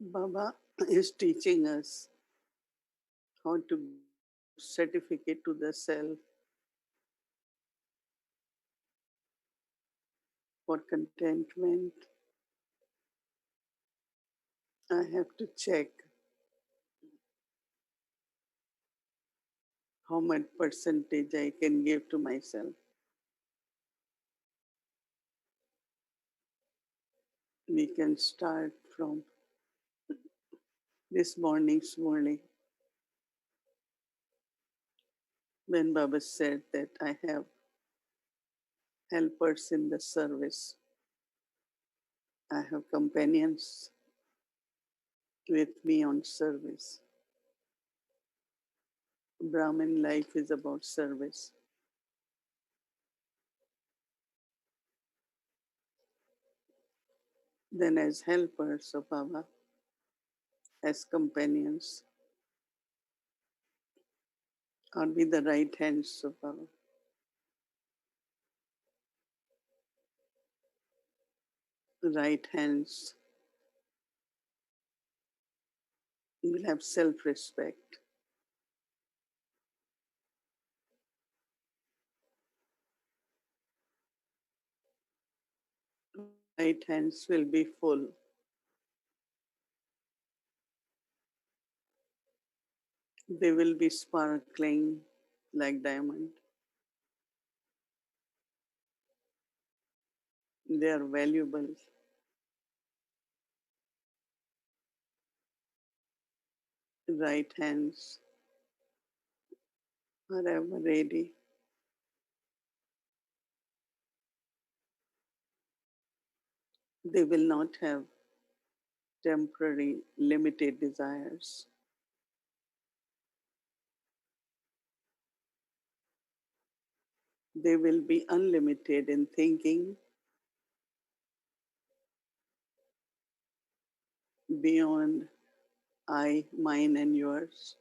Baba is teaching us how to give certificate to the self for contentment. I have to check how much percentage I can give to myself. We can start from this morning's morning when Baba said that I have helpers in the service. I have companions with me on service. Brahmin life is about service. Then, as helpers of Baba, as companions, are we the right hands of Baba? Right hands will have self respect. Right hands will be full. They will be sparkling like diamond. They are valuable. Right hands are ever ready. They will not have temporary, limited desires. They will be unlimited in thinking beyond I, mine, and yours.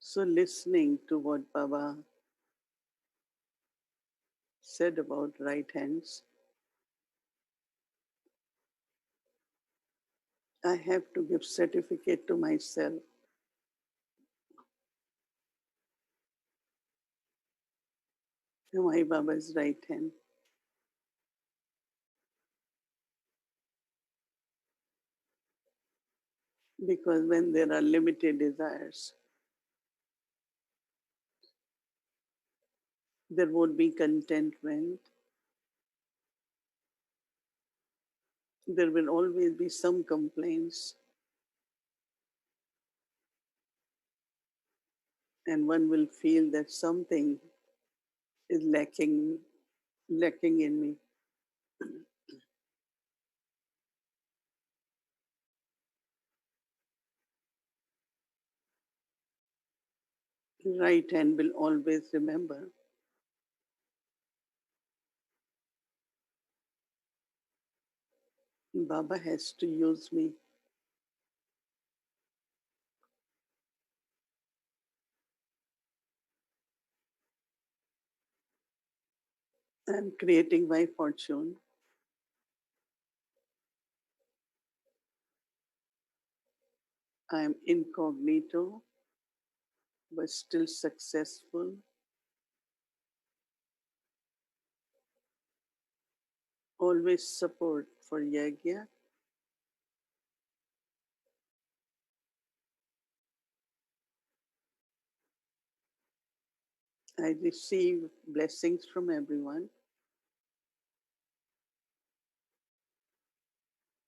So, listening to what Baba said about right hands, I have to give certificate to myself. Am I Baba's right hand? Because when there are limited desires, there won't be contentment. There will always be some complaints, and one will feel that something is lacking in me. Right hand will always remember Baba has to use me. I'm creating my fortune. I'm incognito, but still successful. Always support for Yagya. I receive blessings from everyone,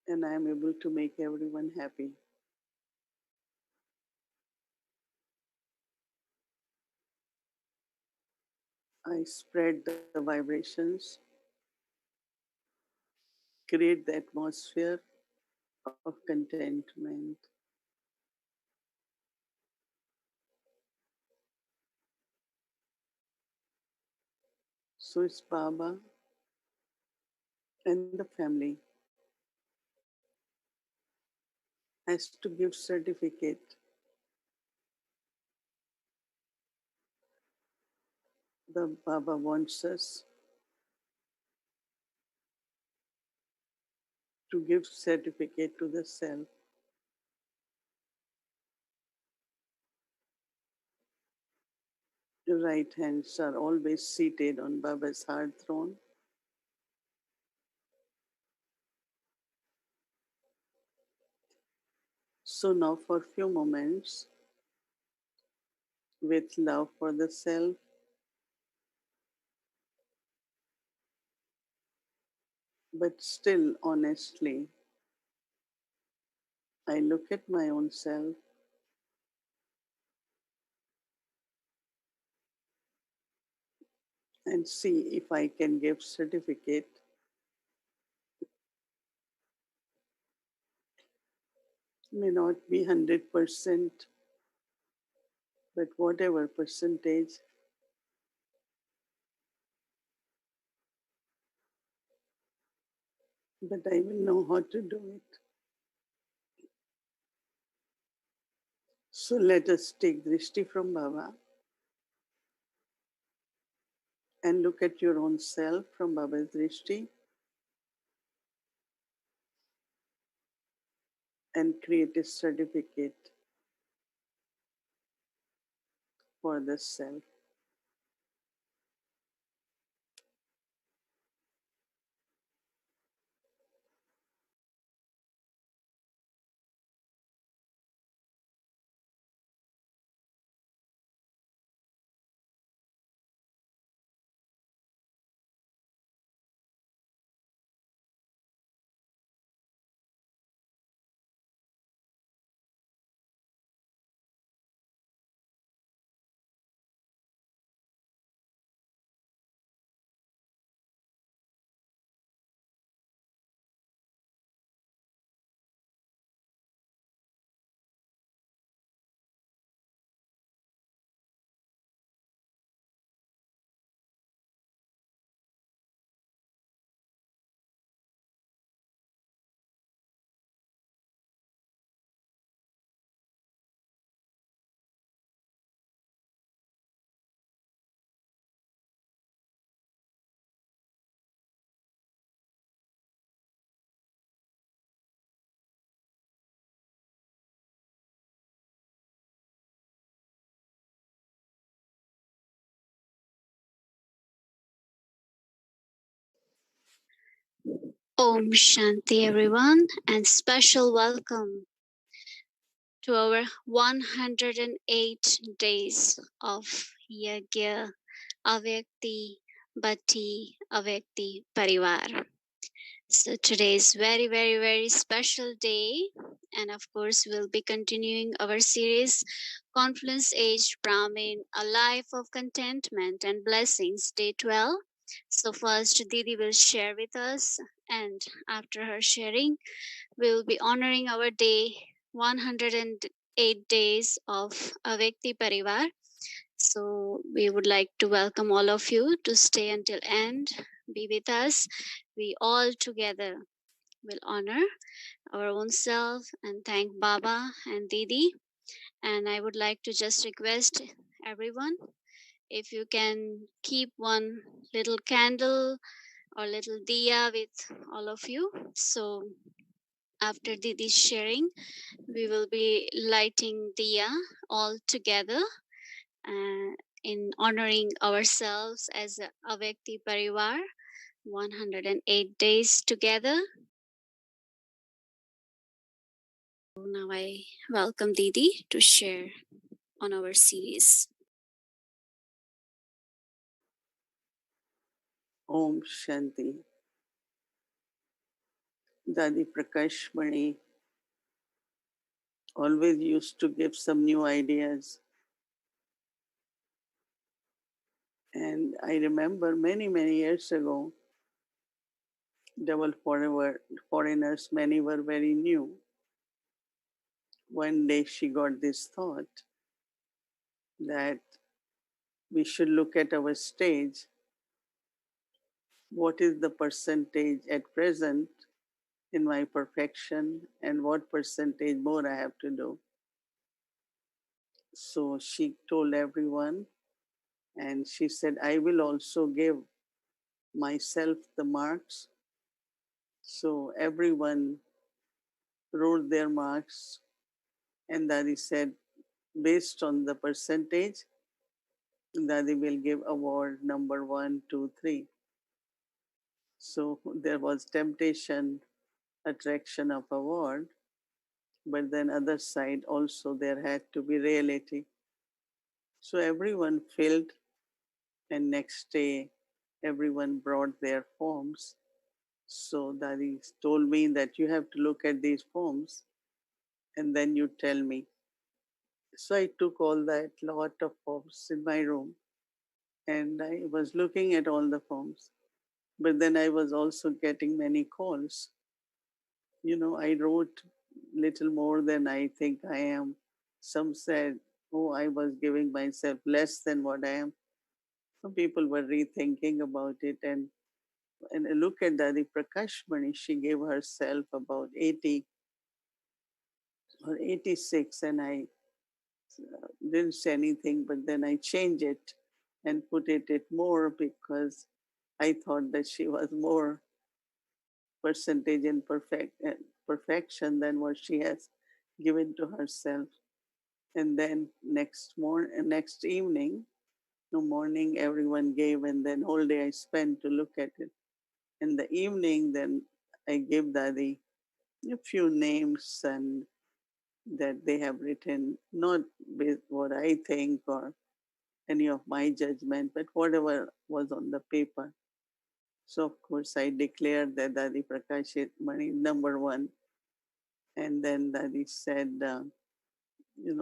and I'm able to make everyone happy. I spread the vibrations, create the atmosphere of contentment. So it's Baba and the family has to give certificate The Baba wants us to give certificate to the self. The right hands are always seated on Baba's heart throne. So now for a few moments, with love for the self, but still honestly, I look at my own self and see if I can give certificate. May not be 100%, but whatever percentage, but I will know how to do it. So let us take drishti from Baba and look at your own self from Baba's drishti and create a certificate for the self. Om Shanti, everyone, and special welcome to our 108 days of Yagya Avyakti Bhatti Avyakti Parivar. So today is very, very, very special day, and of course, we'll be continuing our series Confluence-Aged Brahmin, A Life of Contentment and Blessings, Day 12. So first, Didi will share with us, and after her sharing, we'll be honoring our day 108 days of Avekti Parivar. So we would like to welcome all of you to stay until end, be with us. We all together will honor our own self and thank Baba and Didi. And I would like to just request everyone, if you can keep one little candle or little diya with all of you. So after Didi's sharing, we will be lighting diya all together uh, in honoring ourselves as a Avekti Parivar, 108 days together. Now I welcome Didi to share on our series. Om Shanti. Dadi Prakash Mani always used to give some new ideas. And I remember many, many years ago, double foreigners, many were very new. One day she got this thought that we should look at our stage. What is the percentage at present in my perfection, and what percentage more I have to do? So she told everyone And she said, I will also give myself the marks. So everyone wrote their marks, and Dadi said, based on the percentage, Dadi will give award number one, two, three. So there was temptation, attraction of award, but then other side also there had to be reality. So everyone filled, and next day everyone brought their forms. So Dadi told me that you have to look at these forms and then you tell me. So I took all that lot of forms in my room and I was looking at all the forms. But then I was also getting many calls. I wrote little more than I think I am. Some said, oh, I was giving myself less than what I am. Some people were rethinking about it. And I look at Dadi Prakash Mani, she gave herself about 80 or 86, and I didn't say anything, but then I changed it and put it more because I thought that she was more percentage in perfection than what she has given to herself. And then next evening, no morning, everyone gave, and then whole day I spent to look at it. In the evening, then I gave Dadi a few names and that they have written, not with what I think or any of my judgment, but whatever was on the paper. So of course I declared that Dadi Prakashit Mani number one. And then Dadi said,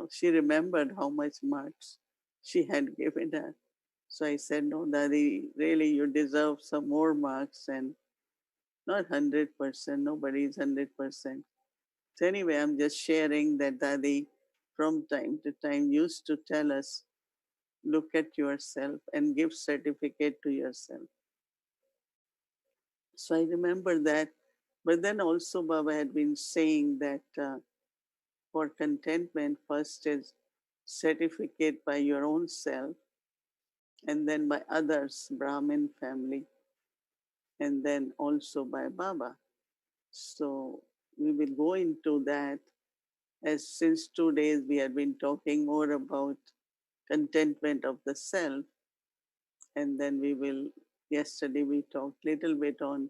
she remembered how much marks she had given her. So I said, no, Dadi, really you deserve some more marks and not 100%. Nobody is 100%. So anyway, I'm just sharing that Dadi from time to time used to tell us, look at yourself and give certificate to yourself. So I remember that. But then also Baba had been saying that for contentment, first is certificate by your own self, and then by others, Brahmin family, and then also by Baba. So we will go into that, as since 2 days we have been talking more about contentment of the self, and then we will, yesterday we talked little bit on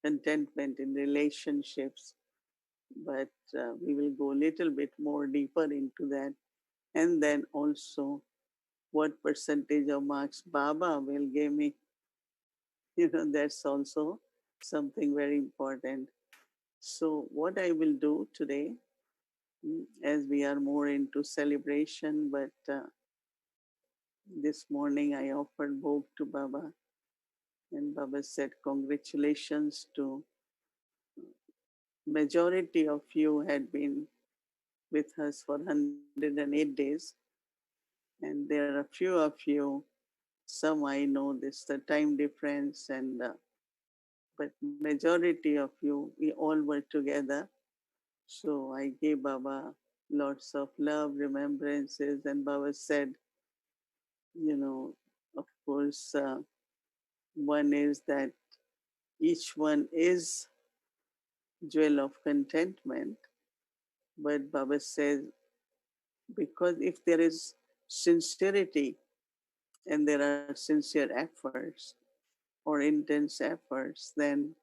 contentment in relationships, but we will go a little bit more deeper into that. And then also what percentage of marks Baba will give me. That's also something very important. So, what I will do today, as we are more into celebration, but this morning I offered bhog to Baba, and Baba said, congratulations to majority of you had been with us for 108 days, and there are a few of you, some I know this the time difference, and but majority of you, we all were together. So I gave Baba lots of love, remembrances, and Baba said, of course, one is that each one is jewel of contentment, but Baba says, because if there is sincerity and there are sincere efforts or intense efforts, then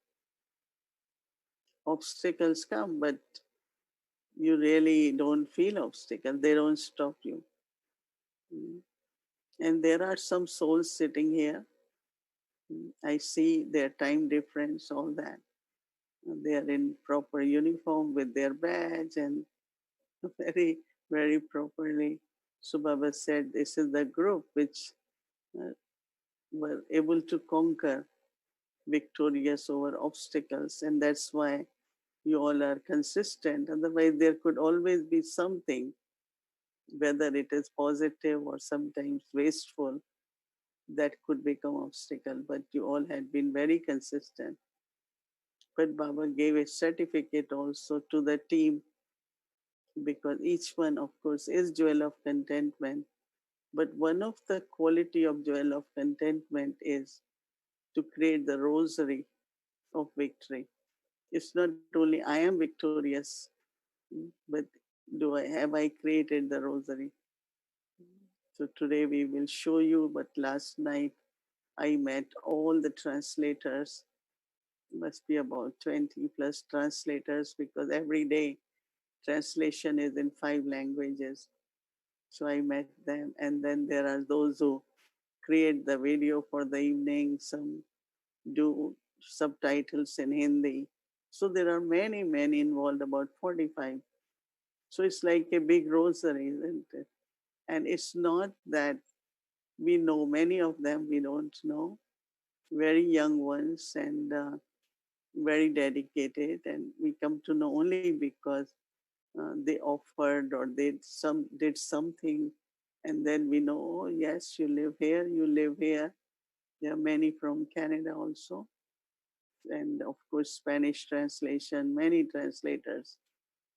obstacles come, but you really don't feel obstacles. They don't stop you. Mm. And there are some souls sitting here. I see their time difference, all that. They are in proper uniform with their badge and very, very properly. So Baba said, this is the group which uh, were able to conquer, victorious over obstacles. And that's why you all are consistent. Otherwise, there could always be something, whether it is positive or sometimes wasteful, that could become obstacle. But you all had been very consistent. But Baba gave a certificate also to the team, because each one, of course, is jewel of contentment. But one of the quality of jewel of contentment is to create the rosary of victory. It's not only I am victorious, but do I have I created the rosary? So today we will show you. But last night I met all the translators, must be about 20 plus translators, because every day translation is in 5 languages. So I met them, and then there are those who create the video for the evening, some do subtitles in Hindi. So there are many, many involved, about 45. So it's like a big rosary, isn't it? And it's not that we know, many of them we don't know, very young ones, and very dedicated, and we come to know only because they offered or they did something, and then we know, oh yes, you live here, you live here. There are many from Canada also, and of course Spanish translation, many translators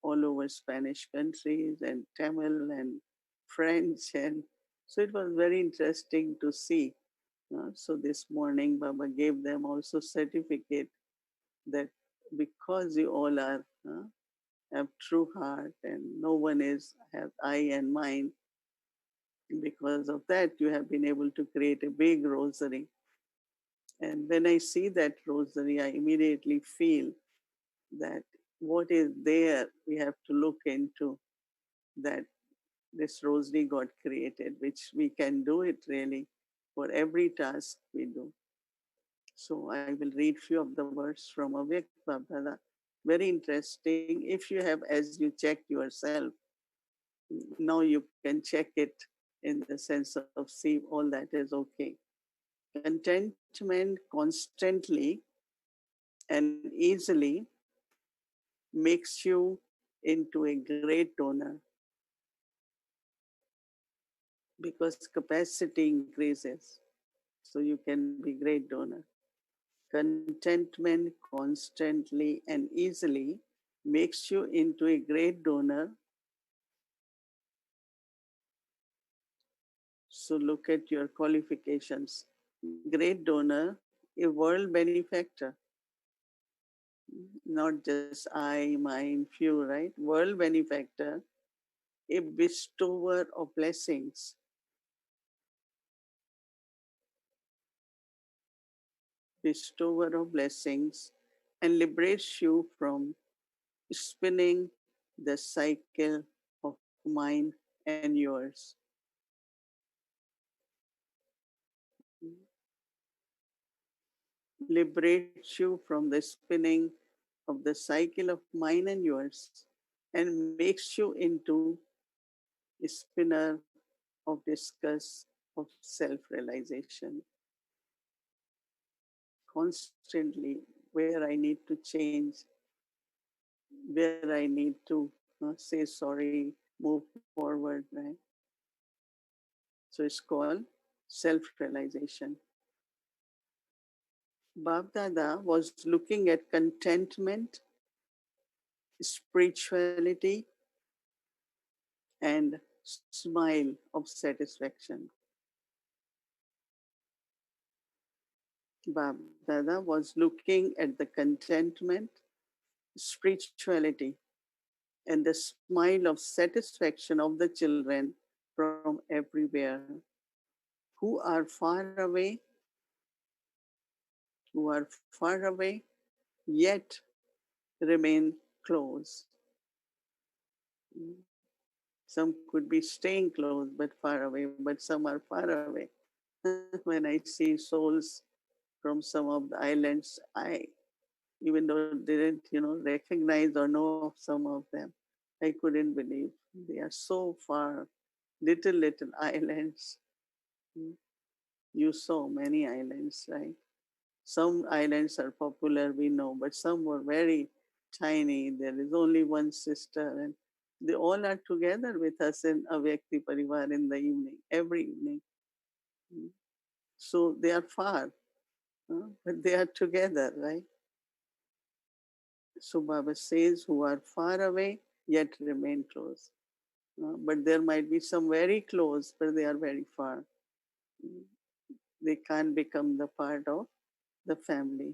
all over Spanish countries, and Tamil and French, and so it was very interesting to see. So this morning Baba gave them also certificate that because you all are have true heart and no one is have I and mine, because of that you have been able to create a big rosary. And when I see that rosary, I immediately feel that what is there we have to look into, that this rosary got created, which we can do it really for every task we do. So I will read few of the words from Avyakt Babdada. Very interesting. If you have, as you check yourself, now you can check it in the sense of see all that is okay. Contentment constantly and easily makes you into a great donor because capacity increases. So you can be great donor. Contentment constantly and easily makes you into a great donor. So look at your qualifications. Great donor, a world benefactor, not just I, mine, few, right? World benefactor, a bestower of blessings, bestower of blessings, and liberates you from spinning the cycle of mine and yours. Liberates you from the spinning of the cycle of mine and yours, and makes you into a spinner of discuss of self-realization constantly, where I need to change, where I need to say sorry, move forward, right? So it's called self-realization. Bab was looking at contentment, spirituality, and smile of satisfaction. Bab was looking at the contentment, spirituality, and the smile of satisfaction of the children from everywhere who are far away, who are far away, yet remain close. Some could be staying close but far away, but some are far away. When I see souls from some of the islands, I, even though didn't, recognize or know of some of them, I couldn't believe they are so far, little islands. Mm. You saw many islands, right? Some islands are popular, we know, but some were very tiny. There is only one sister, and they all are together with us in Avyakti Parivar in the evening, every evening. Mm. So they are far, but they are together, right? So Baba says, who are far away yet remain close. but there might be some very close, but they are very far. They can't become the part of the family.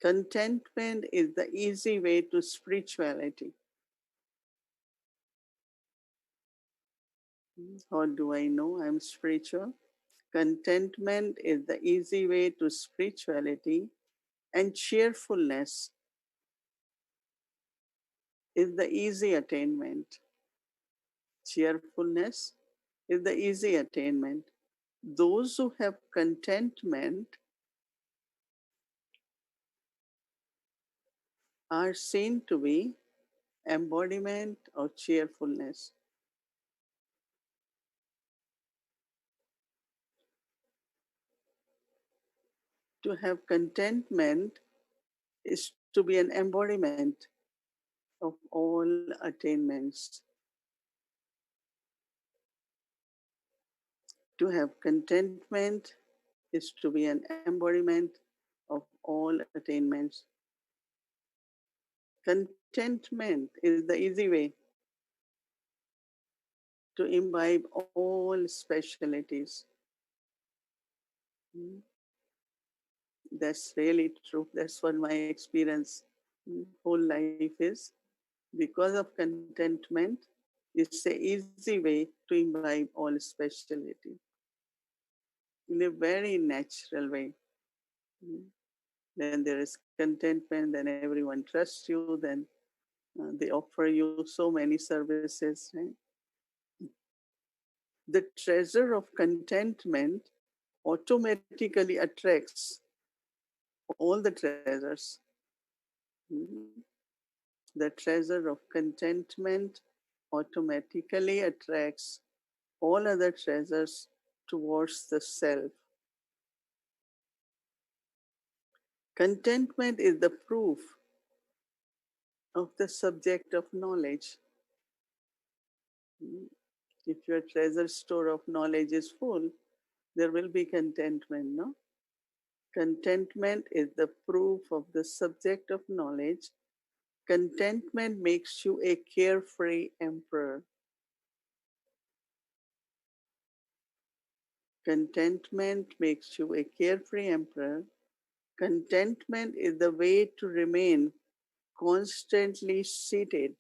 Contentment is the easy way to spirituality. How do I know I'm spiritual? Contentment is the easy way to spirituality, and cheerfulness is the easy attainment. Cheerfulness is the easy attainment. Those who have contentment are seen to be embodiment of cheerfulness. To have contentment is to be an embodiment of all attainments. To have contentment is to be an embodiment of all attainments. Contentment is the easy way to imbibe all specialities. Mm, That's really true. That's what my experience whole life is. Because of contentment, it's a easy way to imbibe all speciality in a very natural way. Mm. Then there is contentment, then everyone trusts you, then they offer you so many services. Right? The treasure of contentment automatically attracts all the treasures. Mm. The treasure of contentment automatically attracts all other treasures towards the self. Contentment is the proof of the subject of knowledge. Mm. If your treasure store of knowledge is full, there will be contentment, no? Contentment is the proof of the subject of knowledge. Contentment makes you a carefree emperor. Contentment makes you a carefree emperor. Contentment is the way to remain constantly seated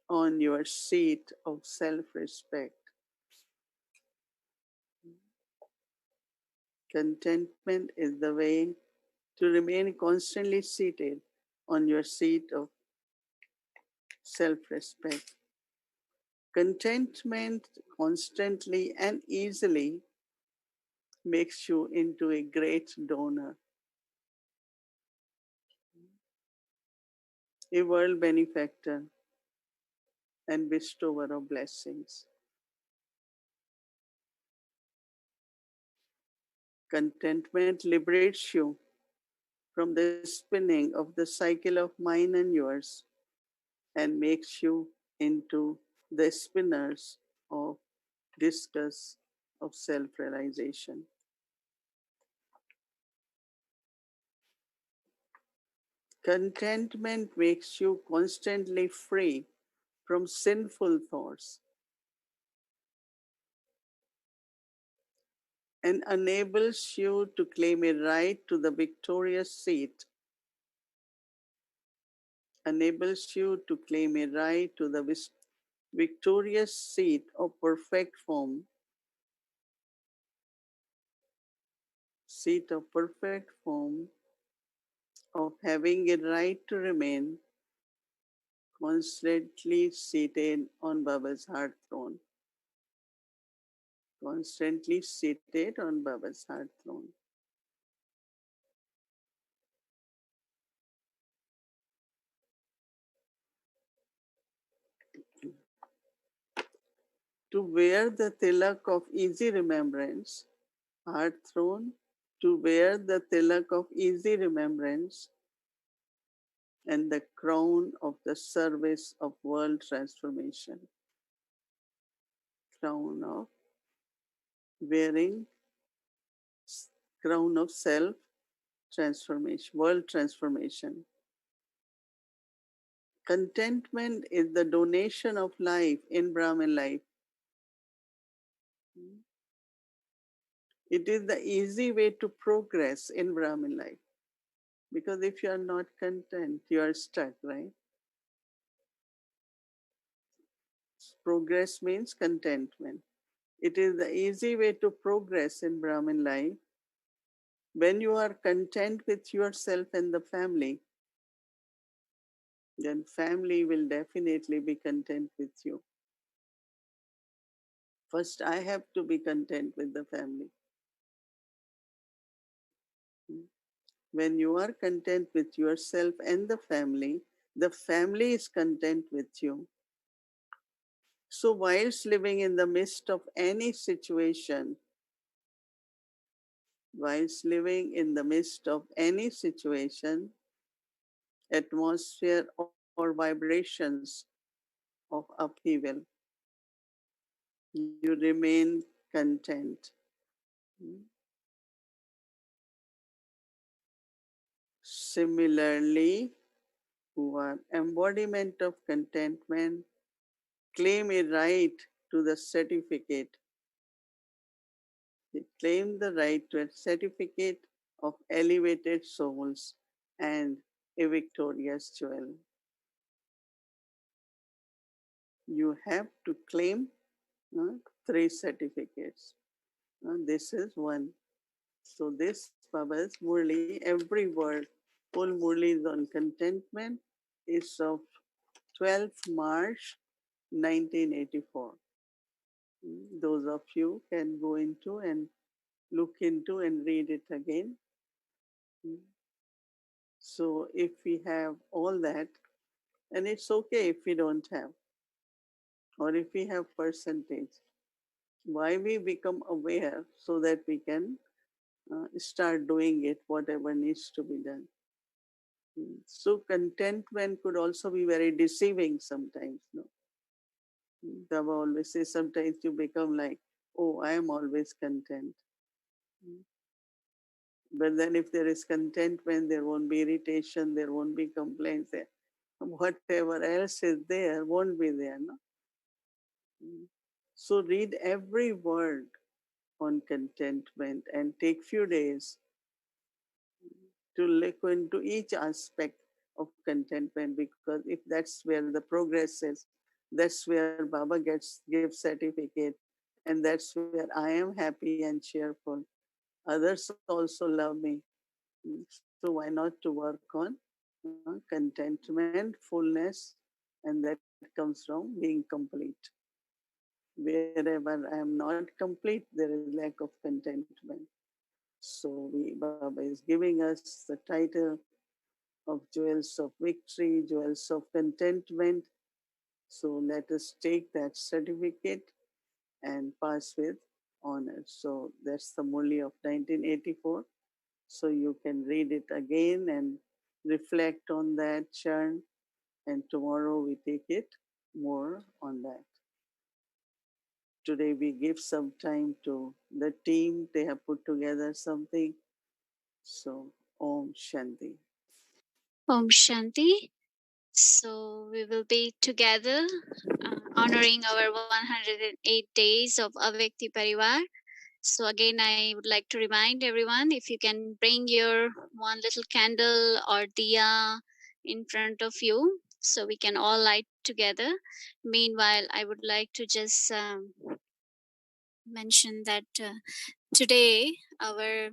on your seat of self respect. Contentment is the way to remain constantly seated on your seat of self respect. Contentment constantly and easily makes you into a great donor, a world benefactor, and bestower of blessings. Contentment liberates you from the spinning of the cycle of mine and yours and makes you into the spinners of discuss of self realization. Contentment makes you constantly free from sinful thoughts and enables you to claim a right to the victorious seat, enables you to claim a right to the victorious seat of perfect form, seat of perfect form, of having a right to remain constantly seated on Baba's heart throne, constantly seated on Baba's heart throne. To wear the tilak of easy remembrance, heart throne, to wear the tilak of easy remembrance and the crown of the service of world transformation. Crown of wearing, crown of self transformation, world transformation. Contentment is the donation of life in Brahmin life. It is the easy way to progress in Brahmin life. Because if you are not content, you are stuck, right? Progress means contentment. It is the easy way to progress in Brahmin life. When you are content with yourself and the family, then family will definitely be content with you. First, I have to be content with the family. When you are content with yourself and the family is content with you. So, whilst living in the midst of any situation, whilst living in the midst of any situation, atmosphere, or vibrations of upheaval, you remain content. Similarly, who are embodiment of contentment claim a right to the certificate. They claim the right to a certificate of elevated souls and a victorious jewel. You have to claim three certificates. This is one. So this Baba's Murli, every word, full Murli is on contentment, is of 12th March 1984. Those of you can go into and look into and read it again. So if we have all that, and it's okay if we don't have, or if we have percentage, why we become aware so that we can start doing it, whatever needs to be done. So contentment could also be very deceiving sometimes. No, Baba always says sometimes you become like, oh, I am always content. But then if there is contentment, there won't be irritation, there won't be complaints. Whatever else is there won't be there. No? So read every word on contentment and take few days to look into each aspect of contentment, because if that's where the progress is, that's where Baba gives certificate, and that's where I am happy and cheerful. Others also love me. So why not to work on contentment, fullness, and that comes from being complete. Wherever I am not complete, there is lack of contentment. So Baba is giving us the title of Jewels of Victory, Jewels of Contentment. So let us take that certificate and pass with honor. So that's the Murli of 1984. So you can read it again and reflect on that churn. And tomorrow we take it more on that. Today we give some time to the team. They have put together something. So Om Shanti. Om Shanti. So we will be together honoring our 108 days of Avyakti Parivar. So again, I would like to remind everyone, if you can bring your one little candle or diya in front of you, so we can all light together. Meanwhile, I would like to just mention that today our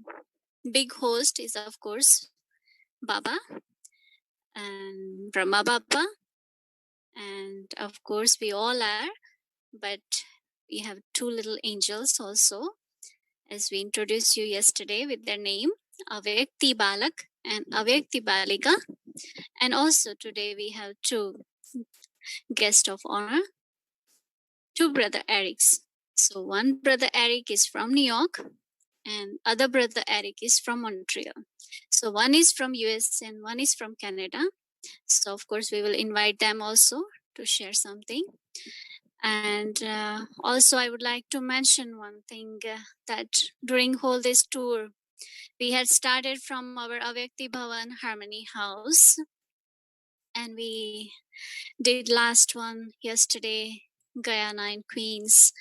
big host is, of course, Baba and Brahma Baba, and of course we all are, but we have two little angels also, as we introduced you yesterday with their name, Avyakti Balak and Avyakti Balika. And also today we have two guests of honor, two brother Erics. So one brother Eric is from New York and other brother Eric is from Montreal. So one is from US and one is from Canada. So of course we will invite them also to share something. And also I would like to mention one thing, that during whole this tour, we had started from our Avyakti Bhavan Harmony House. and we did last one yesterday, Guyana and Queens.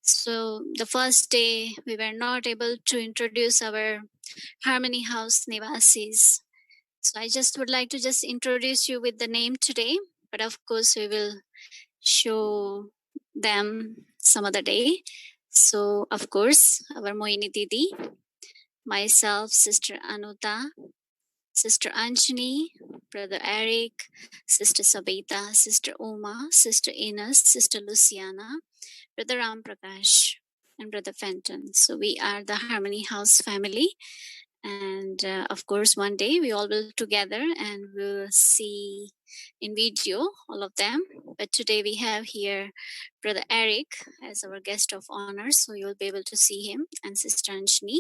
So the first day we were not able to introduce our Harmony House Nivasis. So I just would like to just introduce you with the name today, but of course we will show them some other day. So of course our Mohini Didi, myself, Sister Anuta, Sister Anjani, Brother Eric, Sister Sabita, Sister Uma, Sister Ines, Sister Luciana, Brother Ram Prakash, and Brother Fenton. So we are the Harmony House family. And of course, one day we all will together and we'll see in video all of them. But today we have here Brother Eric as our guest of honor. So you'll be able to see him, and Sister Anjani.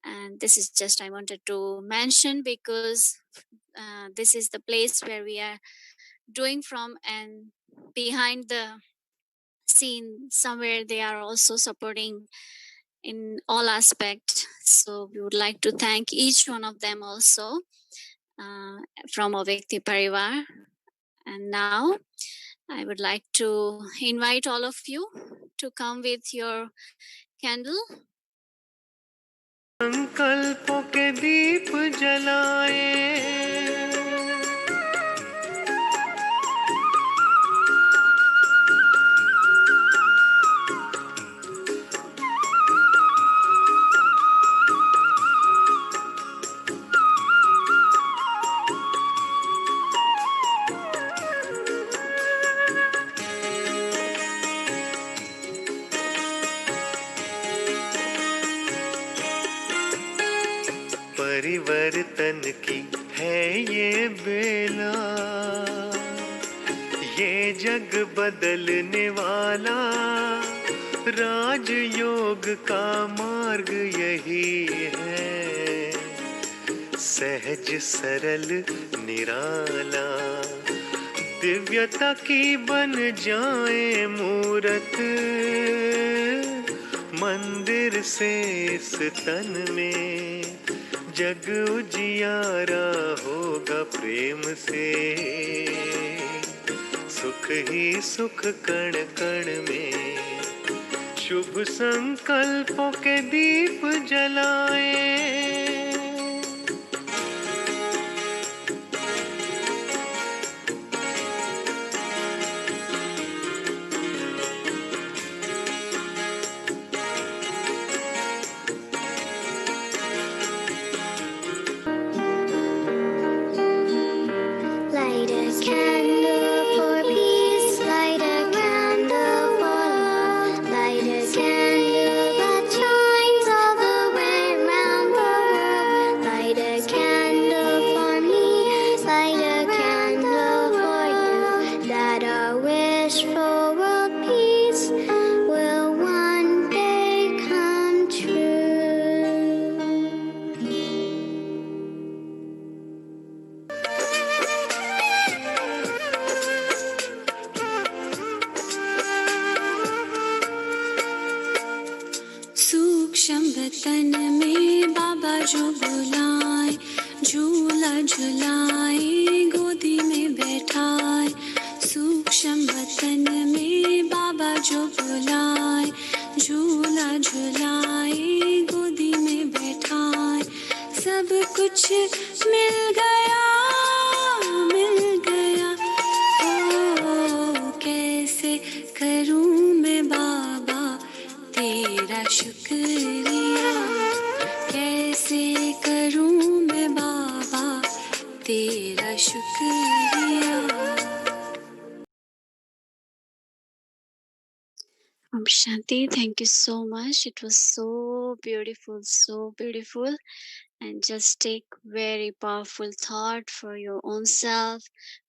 And this is just I wanted to mention because this is the place where we are doing from, and behind the scene somewhere they are also supporting in all aspects. So we would like to thank each one of them also uh, from Avyakti Parivar. And now I would like to invite all of you to come with your candle. संकल्पों के दीप जलाए, परिवर्तन की है ये बेला, ये जग बदलने वाला, राजयोग का मार्ग यही है, सहज सरल निराला, दिव्यता की बन जाए मूरत, मंदिर से इस तन में जग उजियारा होगा प्रेम से, सुख ही सुख कण कण में, शुभ संकल्पों के दीप जलाए। Light a candle for peace, light a candle for love, light a candle that shines all the way round the world. Light a candle for me, light a candle for you, that our wish for world peace will one day come true. सूक्ष्म वतन में बाबा जो बुलाए, झूला झुलाए गोदी में बैठाए। सूक्ष्म वतन में बाबा जो बुलाए, झूला झुलाए गोदी में बैठाए। सब कुछ मिल गया, मिल गया। ओ कैसे करूं मैं बाबा तेरा शुक्रिया, कैसे करूं मैं बाबा तेरा शुक्रिया। Om Shanti, thank you so much. It was so beautiful, so beautiful. And just take very powerful thought for your own self,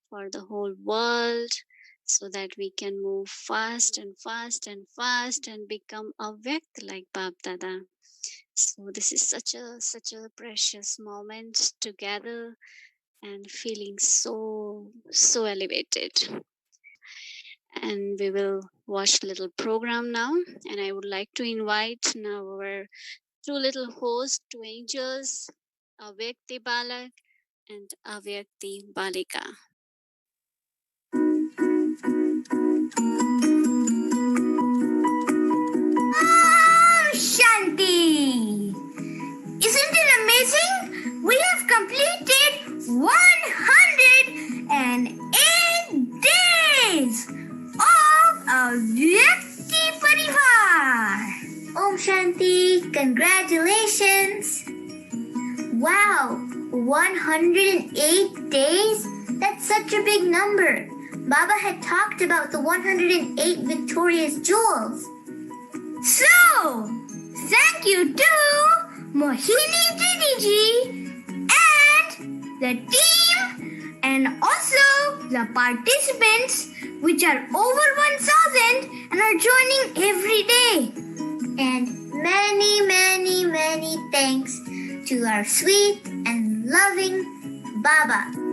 for the whole world, so that we can move fast and fast and fast and become awake like Bab Dada. So this is such a precious moment together and feeling so elevated. And we will watch a little program now, and I would like to invite now our two little hosts, two angels, Avyakti Balak and Avyakti Balika. Wow, 108 days? That's such a big number. Baba had talked about the 108 victorious jewels. So, thank you to Mohini Didi and the team and also the participants, which are over 1,000 and are joining every day. And many, many, many thanks to our sweet and loving Baba.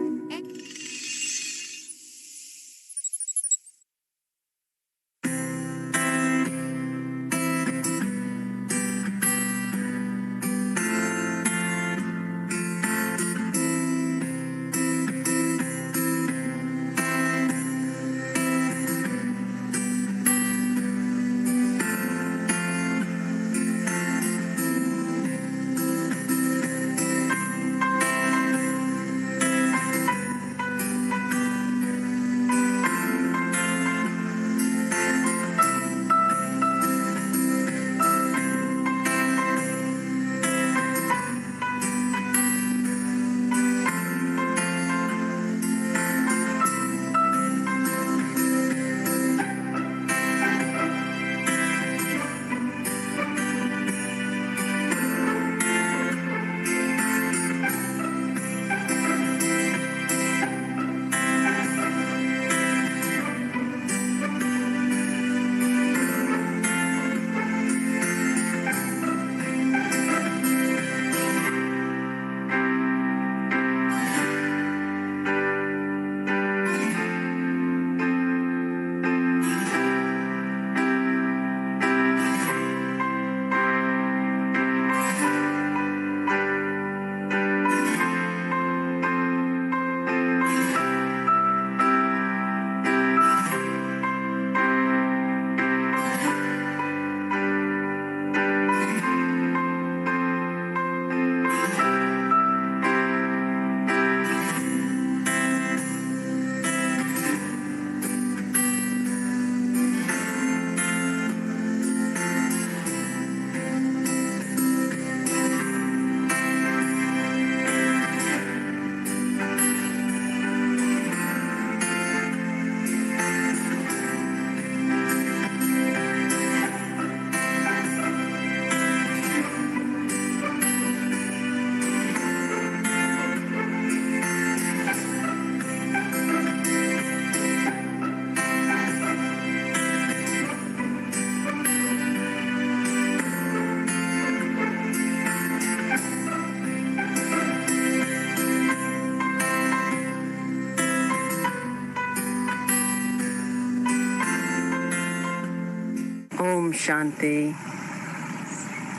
Om Shanti.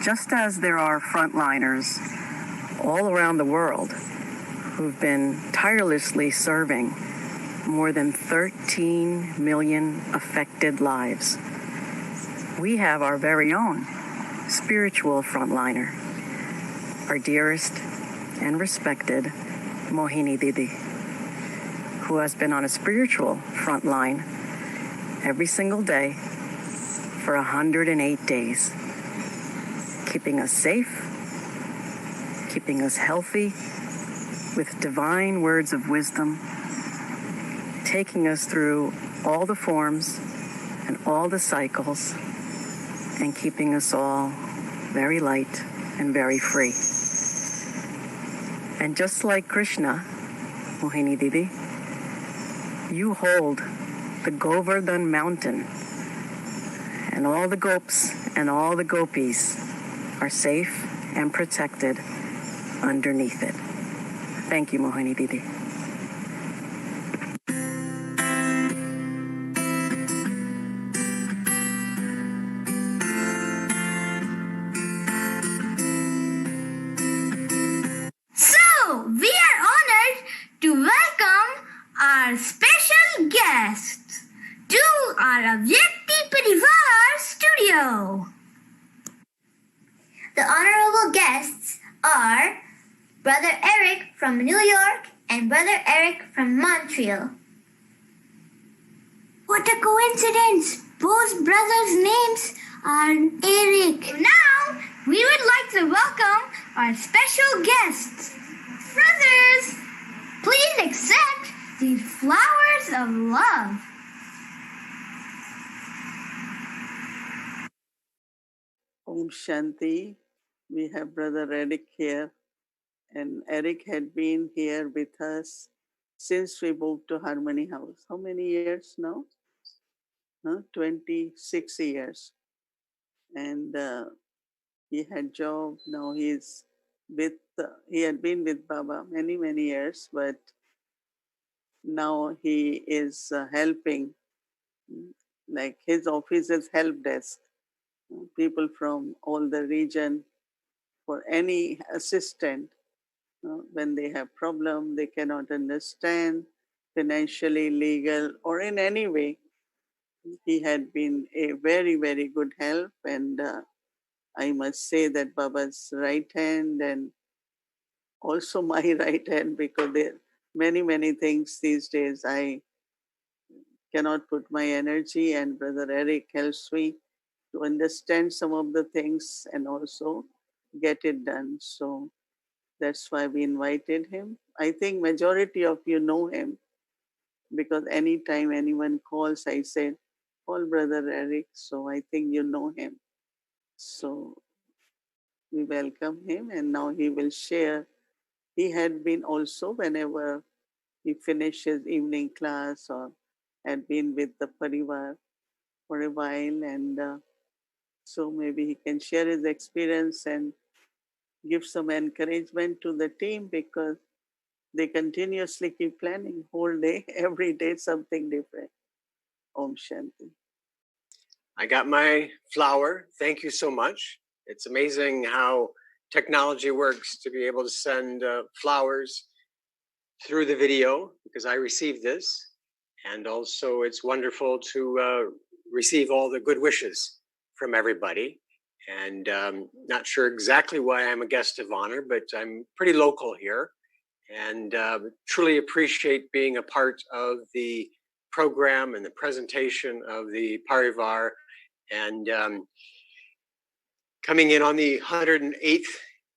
Just as there are frontliners all around the world who've been tirelessly serving more than 13 million affected lives, we have our very own spiritual frontliner, our dearest and respected Mohini Didi, who has been on a spiritual front line every single day for 108 days, keeping us safe, keeping us healthy with divine words of wisdom, taking us through all the forms and all the cycles, and keeping us all very light and very free. And just like Krishna, Mohini Didi, you hold the Govardhan mountain, and all the gopis and all the gopis are safe and protected underneath it. Thank you, Mohini Didi. So, we are honored to welcome our special guests to our Avyakti Parivar studio. The honorable guests are Brother Eric from New York and Brother Eric from Montreal. What a coincidence! Both brothers' names are Eric. Now, we would like to welcome our special guests. Brothers, please accept these flowers of love. Om Shanti. We have Brother Eric here, and Eric had been here with us since we moved to Harmony House. How many years now? 26 years. And he had job. Now he's with, he had been with Baba many, many years, but now he is helping, like his office is help desk. People from all the region, for any assistant, when they have problem, they cannot understand, financially, legal, or in any way. He had been a very, very good help, and I must say that Baba's right hand and also my right hand, because there are many, many things these days I cannot put my energy, and Brother Eric helps me to understand some of the things and also get it done. So that's why we invited him. I think majority of you know him, because anytime anyone calls, I said, call Brother Eric. So I think you know him. So we welcome him, and now he will share. He had been also, whenever he finished his evening class, or had been with the Parivar for a while, and so maybe he can share his experience and give some encouragement to the team, because they continuously keep planning whole day, every day something different. Om Shanti. I got my flower. Thank you so much. It's amazing how technology works to be able to send flowers through the video, because I received this. And also it's wonderful to receive all the good wishes from everybody. And not sure exactly why I'm a guest of honor, but I'm pretty local here, and truly appreciate being a part of the program and the presentation of the Parivar, and coming in on the 108th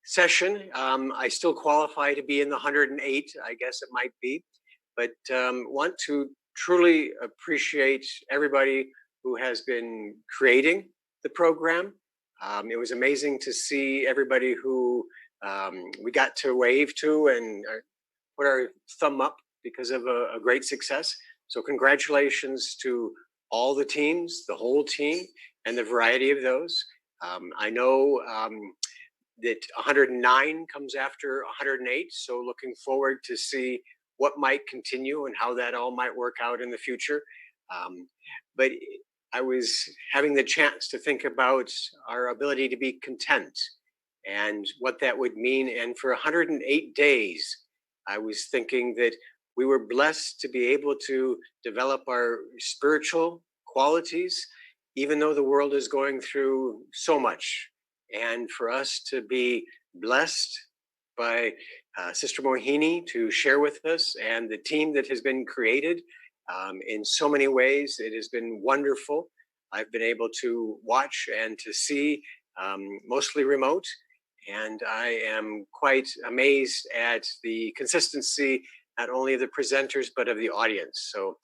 session. I still qualify to be in the 108, I guess it might be, but want to truly appreciate everybody who has been creating the program. It was amazing to see everybody who we got to wave to and put our thumb up because of a great success. So congratulations to all the teams, the whole team, and the variety of those. I know that 109 comes after 108, so looking forward to see what might continue and how that all might work out in the future. But I was having the chance to think about our ability to be content and what that would mean. And for 108 days, I was thinking that we were blessed to be able to develop our spiritual qualities, even though the world is going through so much. And for us to be blessed by Sister Mohini to share with us, and the team that has been created in so many ways. It has been wonderful. I've been able to watch and to see, mostly remote, and I am quite amazed at the consistency, not only of the presenters, but of the audience. So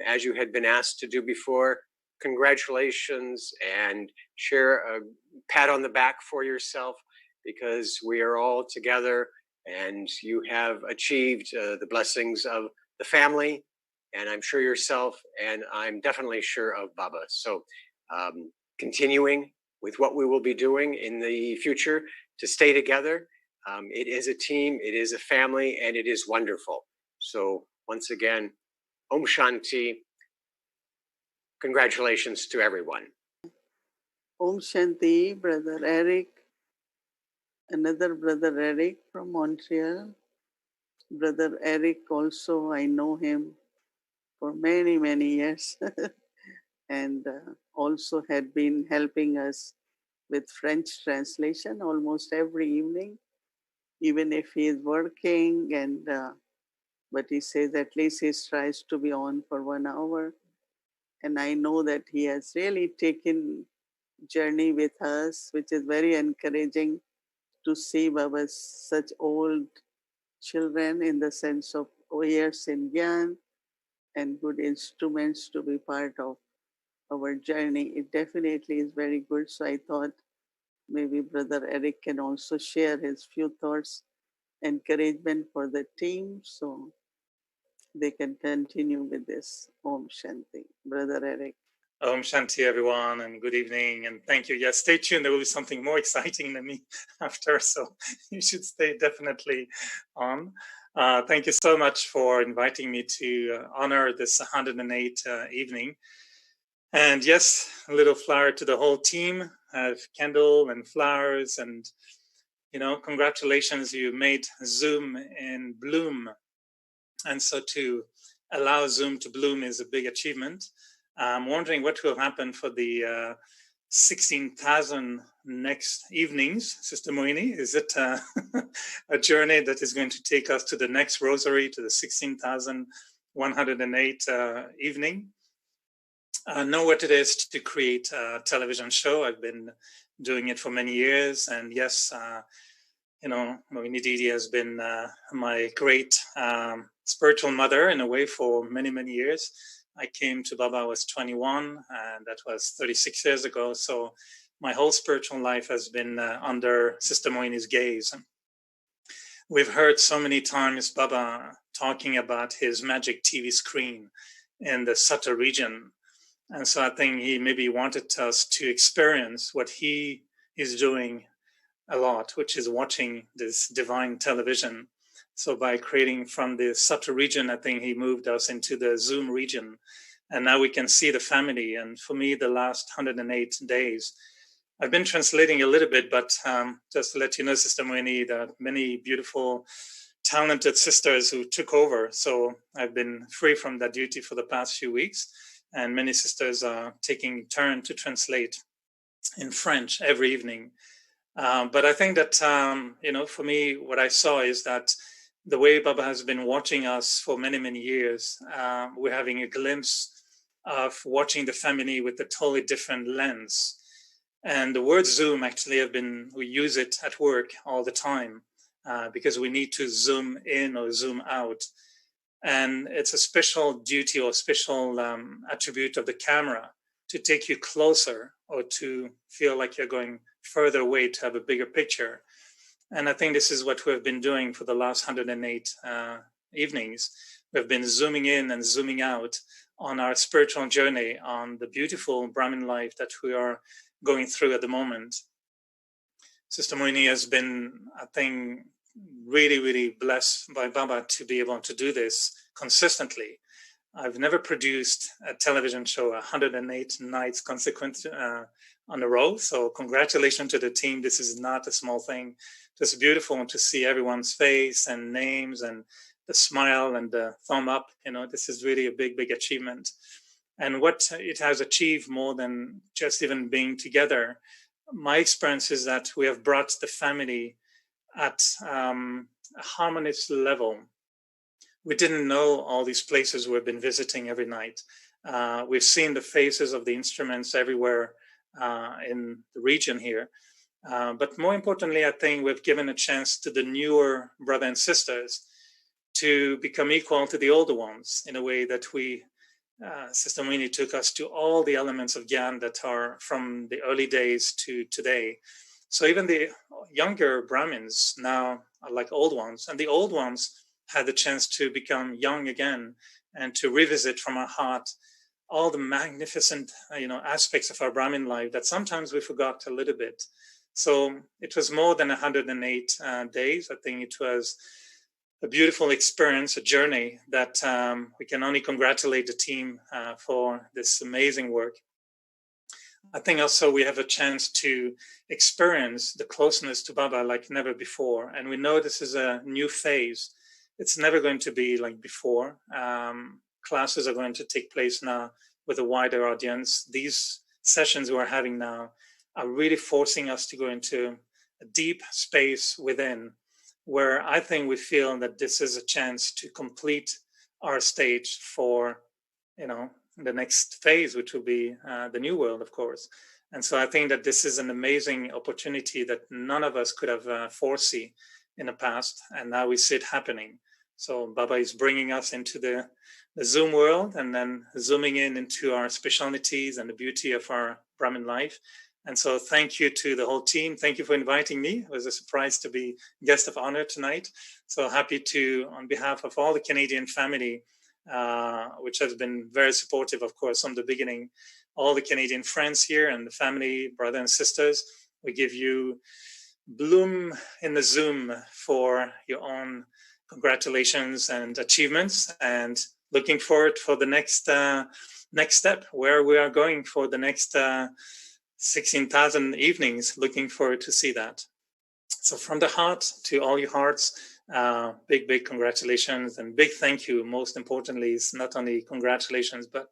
as you had been asked to do before, congratulations, and share a pat on the back for yourself, because we are all together and you have achieved the blessings of the family, and I'm sure yourself, and I'm definitely sure of Baba. So continuing with what we will be doing in the future to stay together. It is a team, it is a family, and it is wonderful. So once again, Om Shanti. Congratulations to everyone. Om Shanti, Brother Eric, another Brother Eric from Montreal. Brother Eric also, I know him for many, many years and also had been helping us with French translation almost every evening, even if he is working, and but he says at least he tries to be on for 1 hour. And I know that he has really taken journey with us, which is very encouraging to see Baba's such old children in the sense of years in Gyan and good instruments to be part of our journey. It definitely is very good. So I thought maybe Brother Eric can also share his few thoughts, encouragement for the team, so they can continue with this. Om Shanti. Brother Eric. Om Shanti, everyone, and good evening, and thank you. Yes, stay tuned. There will be something more exciting than me after, so you should stay definitely on. Thank you so much for inviting me to honor this 108 evening. And yes, a little flower to the whole team. I have candle and flowers, and congratulations, you made Zoom in bloom. And so to allow Zoom to bloom is a big achievement. I'm wondering what will happen for the 16,000 next evenings, Sister Mohini. Is it a journey that is going to take us to the next rosary, to the 16,108 evening? I know what it is to create a television show. I've been doing it for many years. And yes, Mohini Didi has been my great spiritual mother in a way for many, many years. I came to Baba, I was 21, and that was 36 years ago. So my whole spiritual life has been under Sister Mohini's gaze. We've heard so many times Baba talking about his magic TV screen in the Sata region. And so I think he maybe wanted us to experience what he is doing a lot, which is watching this divine television. So by creating from the Sata region, I think he moved us into the Zoom region. And now we can see the family. And for me, the last 108 days, I've been translating a little bit, but just to let you know, Sister Mohini, there are many beautiful, talented sisters who took over. So I've been free from that duty for the past few weeks. And many sisters are taking turn to translate in French every evening. But I think that, for me, what I saw is that the way Baba has been watching us for many, many years, we're having a glimpse of watching the family with a totally different lens. And the word Zoom, actually, we use it at work all the time because we need to zoom in or zoom out. And it's a special duty or special attribute of the camera to take you closer or to feel like you're going further away to have a bigger picture. And I think this is what we've been doing for the last 108 evenings. We've been zooming in and zooming out on our spiritual journey, on the beautiful Brahmin life that we are going through at the moment. Sister Mohini has been, I think, really, really blessed by Baba to be able to do this consistently. I've never produced a television show 108 nights consequent on a row. So congratulations to the team. This is not a small thing. It's beautiful to see everyone's face and names and the smile and the thumb up. This is really a big, big achievement. And what it has achieved more than just even being together, my experience is that we have brought the family at a harmonious level. We didn't know all these places we've been visiting every night. We've seen the faces of the instruments everywhere in the region here. But more importantly, I think we've given a chance to the newer brothers and sisters to become equal to the older ones in a way that Sister Mohini took us to all the elements of Gyan that are from the early days to today. So even the younger Brahmins now are like old ones, and the old ones had the chance to become young again and to revisit from our heart all the magnificent, aspects of our Brahmin life that sometimes we forgot a little bit. So it was more than 108 days. I think it was a beautiful experience, a journey that we can only congratulate the team for this amazing work. I think also we have a chance to experience the closeness to Baba like never before. And we know this is a new phase. It's never going to be like before. Classes are going to take place now with a wider audience. These sessions we're having now are really forcing us to go into a deep space within, where I think we feel that this is a chance to complete our stage for, the next phase, which will be the new world, of course. And so I think that this is an amazing opportunity that none of us could have foreseen in the past. And now we see it happening. So Baba is bringing us into the Zoom world and then zooming into our specialties and the beauty of our Brahmin life. And so thank you to the whole team. Thank you for inviting me. It was a surprise to be guest of honor tonight. So happy to, on behalf of all the Canadian family, which has been very supportive, of course, from the beginning, all the Canadian friends here and the family, brothers and sisters, we give you bloom in the Zoom for your own congratulations and achievements, and looking forward for the next step, where we are going for the next 16,000 evenings. Looking forward to see that. So from the heart to all your hearts, big congratulations and big thank you. Most importantly is not only congratulations, but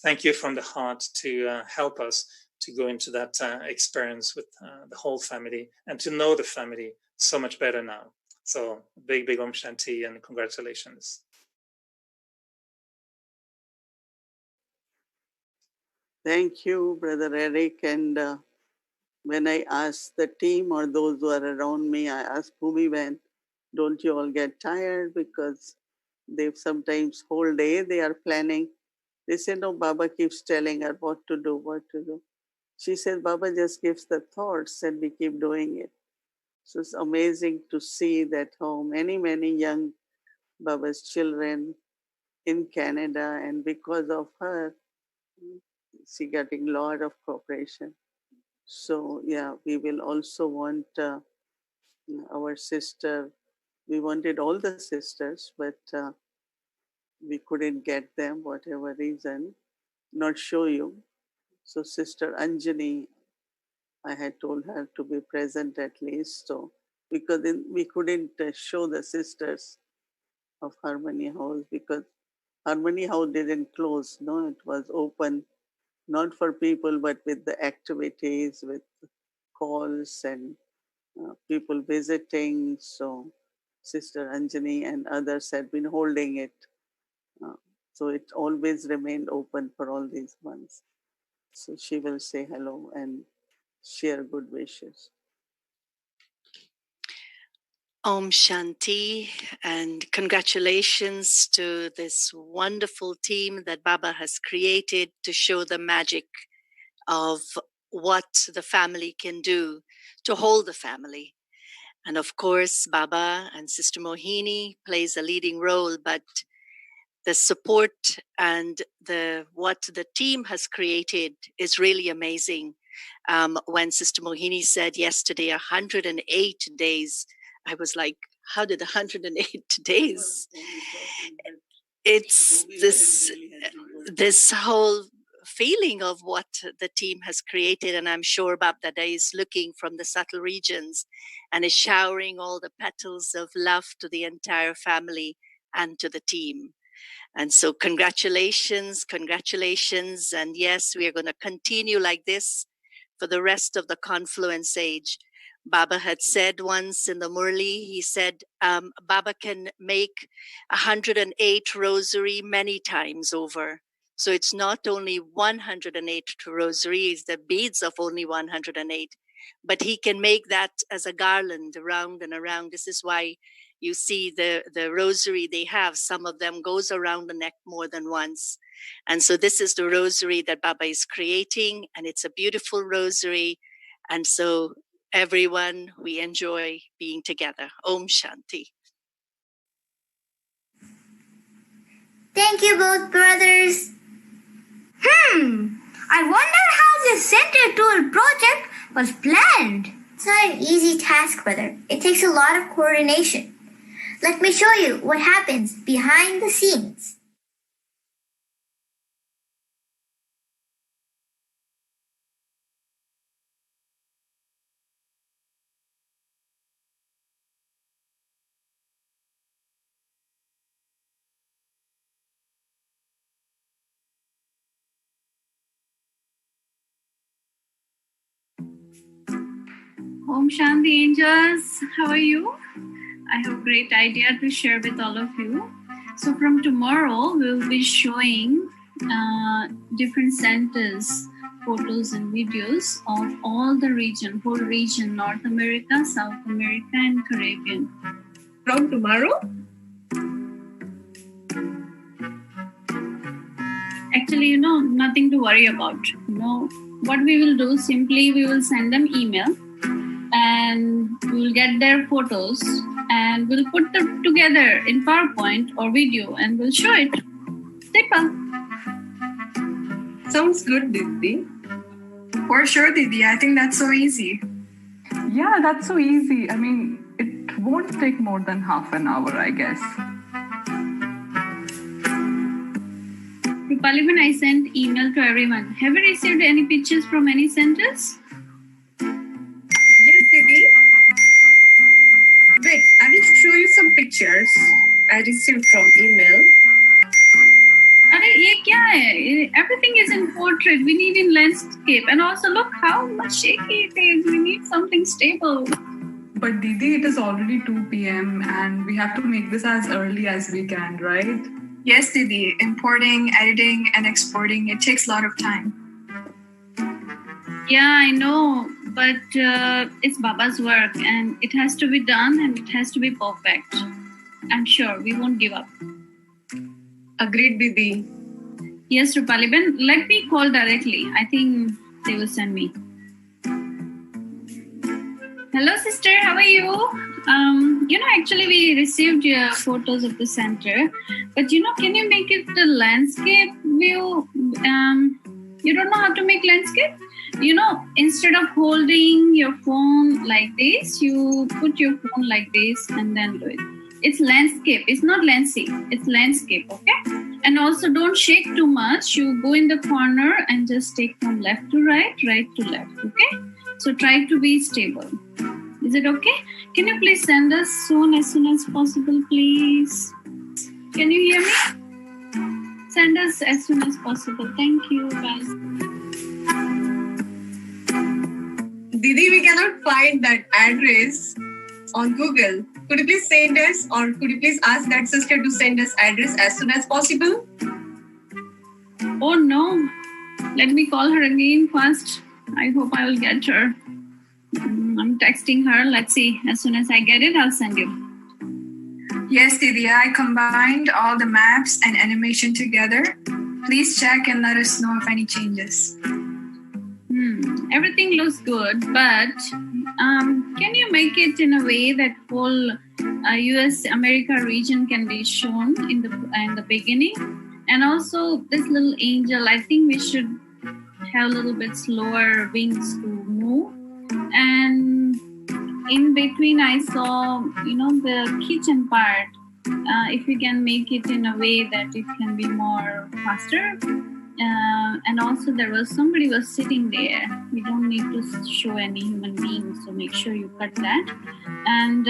thank you from the heart to help us to go into that experience with the whole family and to know the family so much better now. So big Om Shanti and congratulations. Thank you, Brother Eric. And when I asked the team or those who are around me, I asked Bhumi, when don't you all get tired? Because they sometimes whole day they are planning. They said, no, Baba keeps telling her what to do. She said, Baba just gives the thoughts and we keep doing it. So it's amazing to see that how many young Baba's children in Canada, and because of her, she getting a lot of cooperation. So yeah, we will also want our sister. We wanted all the sisters, but we couldn't get them, whatever reason, not show you. So Sister Anjani, I had told her to be present at least. So because we couldn't show the sisters of Harmony House, because Harmony House didn't close. No, it was open, not for people, but with the activities, with calls and people visiting. So Sister Anjani and others had been holding it. So it always remained open for all these months. So she will say hello and share good wishes. Om Shanti, and congratulations to this wonderful team that Baba has created to show the magic of what the family can do to hold the family. And of course, Baba and Sister Mohini plays a leading role, but the support and what the team has created is really amazing. When Sister Mohini said yesterday 108 days, I was like, how did 108 days? It's this whole feeling of what the team has created, and I'm sure Bab Dada is looking from the subtle regions and is showering all the petals of love to the entire family and to the team. And so congratulations, and yes, we are going to continue like this for the rest of the Confluence Age. Baba had said once in the Murli, he said, Baba can make 108 rosary many times over. So it's not only 108 rosaries, the beads of only 108, but he can make that as a garland around and around. This is why you see the rosary they have, some of them goes around the neck more than once. And so this is the rosary that Baba is creating, and it's a beautiful rosary. And so everyone, we enjoy being together. Om Shanti. Thank you both, brothers. I wonder how this center tool project was planned. It's not an easy task, brother. It takes a lot of coordination. Let me show you what happens behind the scenes. Om Shanti Angels, how are you? I have a great idea to share with all of you. So from tomorrow, we'll be showing different centers photos and videos of all the region, whole region, North America, South America, and Caribbean. From tomorrow? Actually, nothing to worry about. What we will do, simply we will send them email and we will get their photos and we'll put them together in PowerPoint or video and we'll show it. Simple. Sounds good, Didi. For sure, Didi. I think that's so easy. Yeah, that's so easy. I mean, it won't take more than half an hour, I guess. Rupaliban, I sent email to everyone. Have you received any pictures from any centers? Yes, Didi. Wait, I will show you some pictures I received from email. Ye kya hai? Everything is in portrait. We need in landscape. And also look how much shaky it is. We need something stable. But Didi, it is already 2 p.m. and we have to make this as early as we can, right? Yes, Didi. Importing, editing, and exporting, it takes a lot of time. Yeah, I know. But it's Baba's work and it has to be done and it has to be perfect. I'm sure we won't give up. Agreed, Didi. Yes, Rupaliban, let me call directly. I think they will send me. Hello, sister. How are you? Actually, we received your photos of the center. But, can you make it the landscape view? You don't know how to make landscape? Instead of holding your phone like this, you put your phone like this and then do it. It's landscape. It's not landscape. It's landscape, okay? And also don't shake too much. You go in the corner and just take from left to right to left, okay? So try to be stable. Is it okay? Can you please send us soon as possible, please? Can you hear me? Send us as soon as possible. Thank you, guys. Didi, we cannot find that address on Google. Could you please send us or could you please ask that sister to send us address as soon as possible? Oh no. Let me call her again first. I hope I will get her. I'm texting her. Let's see. As soon as I get it, I'll send you. Yes, Didi. I combined all the maps and animation together. Please check and let us know if any changes. Everything looks good, but can you make it in a way that whole US America region can be shown in the beginning? And also this little angel, I think we should have a little bit slower wings to move. And in between I saw, the kitchen part. If we can make it in a way that it can be more faster. And also somebody was sitting there. We don't need to show any human beings, so make sure you cut that. And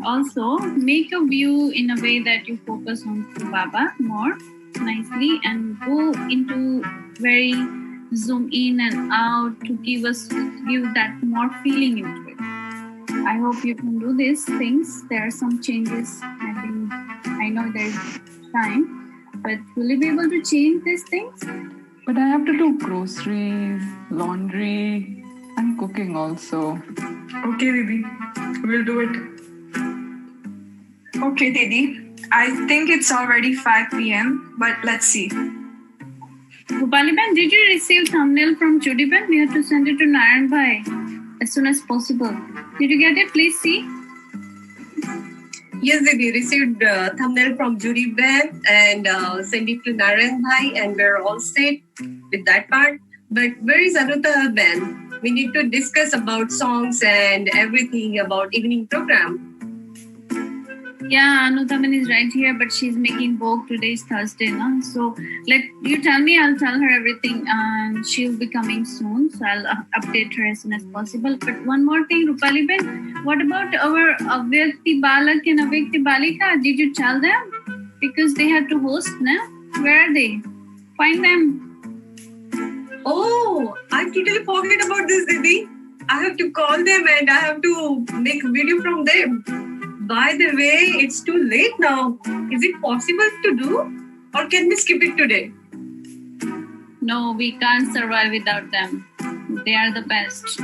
also make a view in a way that you focus on Baba more nicely and go into very zoom in and out to give that more feeling into it. I hope you can do these things. There are some changes. I know there's time. But will you be able to change these things? But I have to do groceries, laundry, and cooking also. Okay, Didi. We'll do it. Okay, Didi. I think it's already 5 p.m., but let's see. Rupaliban, did you receive thumbnail from Judiban? We have to send it to Narayan Bhai as soon as possible. Did you get it? Please see. Yes, Didi, received thumbnail from Judy Ben and send it to Narayan Bhai and we're all set with that part. But where is Anuta Ben? We need to discuss about songs and everything about evening program. Yeah, Anutaman is right here, but she's making Vogue. Today is Thursday, no? So let you tell me, I'll tell her everything and she'll be coming soon. So I'll update her as soon as possible. But one more thing, Rupali Ben, what about our Avyakti Balak and Avyakti Balika? Did you tell them? Because they had to host, no? Where are they? Find them. Oh, I totally forget about this, Didi. I have to call them and I have to make a video from them. By the way, it's too late now. Is it possible to do? Or can we skip it today? No, we can't survive without them. They are the best.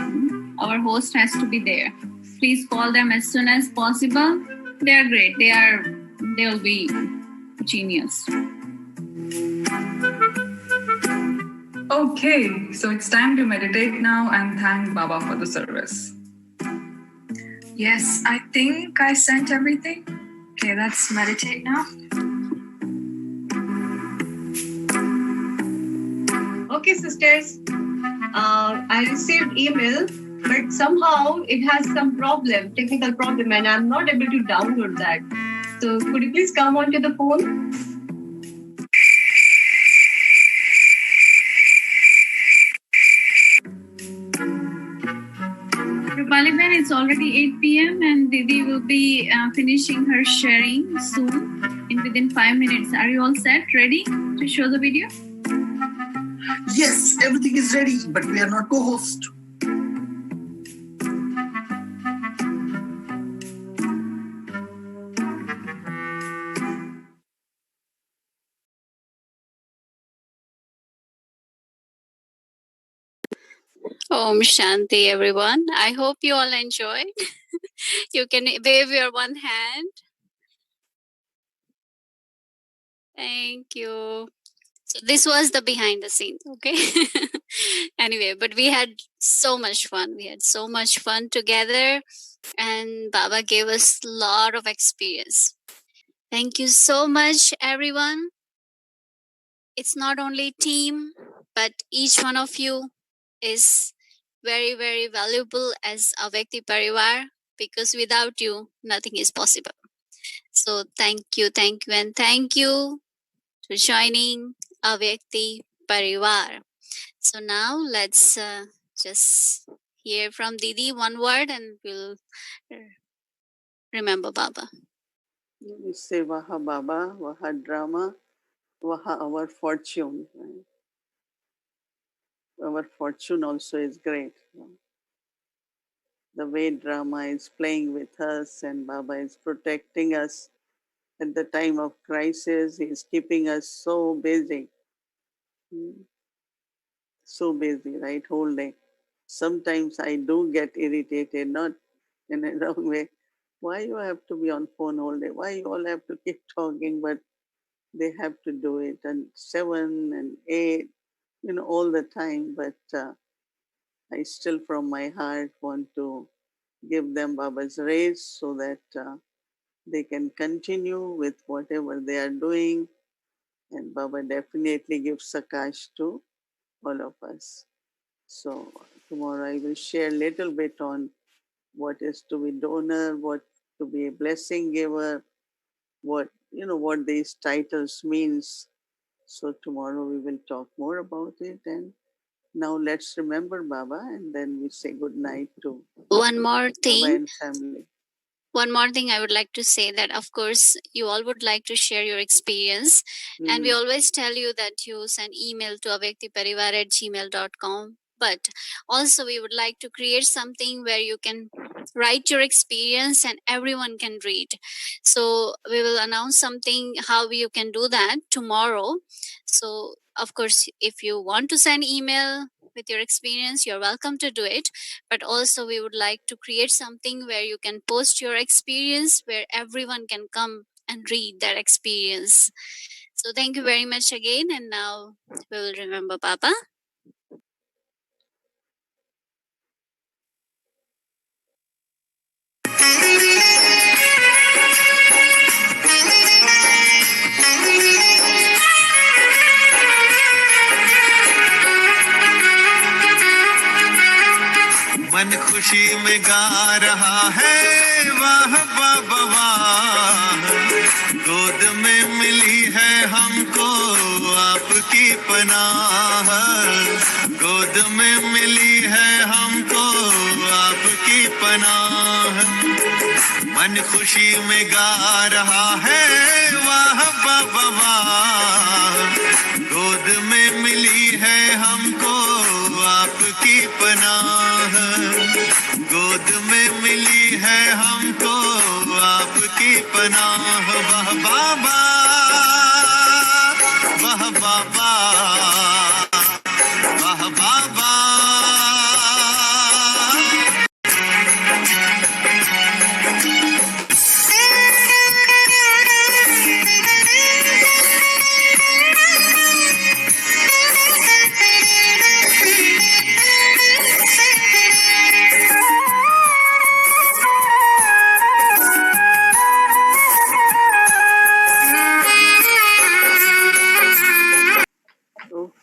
Our host has to be there. Please call them as soon as possible. They are great. They'll be genius. Okay, so it's time to meditate now and thank Baba for the service. Yes, I think I sent everything. Okay, let's meditate now. Okay, sisters. I received email, but somehow it has some problem, technical problem, and I'm not able to download that. So could you please come onto the phone? Rupaliben, it's already 8 p.m. and Didi will be finishing her sharing soon, within 5 minutes. Are you all set, ready to show the video? Yes, everything is ready, but we are not co-host. Om Shanti, everyone. I hope you all enjoyed. You can wave your one hand. Thank you. So this was the behind the scenes, okay? Anyway, but we had so much fun. We had so much fun together, and Baba gave us a lot of experience. Thank you so much, everyone. It's not only team, but each one of you is very, very valuable as a Vyakti Parivar, because without you, nothing is possible. So thank you, and thank you for joining a Vyakti Parivar. So now let's just hear from Didi one word and we'll remember Baba. We say Vaha Baba, Vaha Drama, Vaha our fortune. Right? Our fortune also is great. The way drama is playing with us and Baba is protecting us at the time of crisis. He's keeping us so busy. So busy, right? Whole day. Sometimes I do get irritated, not in a wrong way. Why you have to be on phone all day? Why you all have to keep talking? But they have to do it and 7 and 8, all the time. But I still from my heart want to give them Baba's rays so that they can continue with whatever they are doing. And Baba definitely gives Sakash to all of us. So tomorrow I will share a little bit on what is to be donor, what to be a blessing giver, what these titles means. So tomorrow we will talk more about it. And now let's remember Baba and then we say good night to One more thing. Baba and family. One more thing I would like to say that, of course, you all would like to share your experience. And we always tell you that you send email to avyaktiparivar@gmail.com. But also we would like to create something where you can write your experience and everyone can read. So we will announce something how you can do that tomorrow. So of course, if you want to send email with your experience, you're welcome to do it. But also we would like to create something where you can post your experience, where everyone can come and read that experience. So thank you very much again. And now we will remember Baba. मन खुशी में गा रहा है वाह बाबा वाह, गोद में मिली है हमको आपकी पनाह, गोद में मिली है हमको आपकी पनाह। मन खुशी में गा रहा है वाह बाबा वाह, गोद में मिली है हमको आपकी पनाह, गोद में मिली है हमको आपकी पनाह। वाह बाबा, वाह बाबा,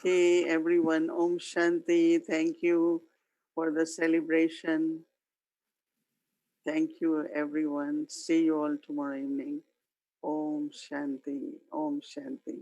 Okay, everyone, Om Shanti. Thank you for the celebration. Thank you, everyone. See you all tomorrow evening. Om Shanti. Om Shanti.